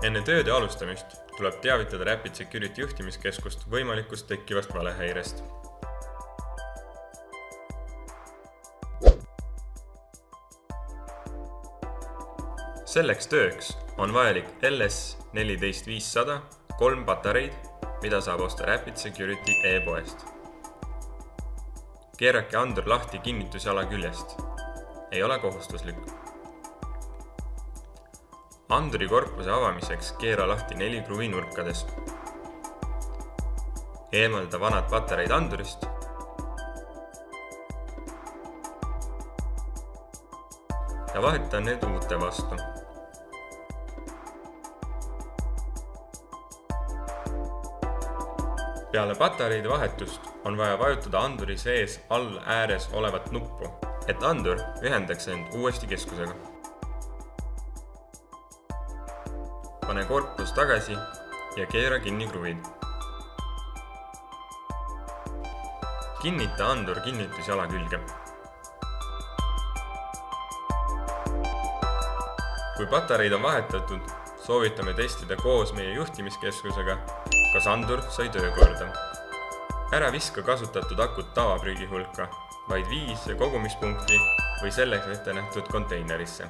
Enne tööde alustamist tuleb teavitada Rapid Security juhtimiskeskust võimalikust tekkivast valehäirest. Selleks tööks on vajalik LS14500 3 patareid, mida saab osta Rapid Security e-poest. Keerake andur lahti kinnitusjala küljest. Ei ole kohustuslik. Anduri korpuse avamiseks keera lahti 4 kruvi nurkades. Eemalda vanad patareid andurist. Ja vaheta need uute vastu. Peale patareide vahetust on vaja vajutada anduri sees all ääres olevat nuppu, et andur ühendaks end uuesti keskusega. Pane korpus tagasi ja keera kinni kruvid. Kinnita andur kinnitusjala külge. Kui patareid on vahetatud, soovitame testida koos meie juhtimiskeskusega, kas andur sai töökorda. Ära viska kasutatud akut tavaprügi hulka, vaid viis kogumispunkti või selleks ette nähtud konteinerisse.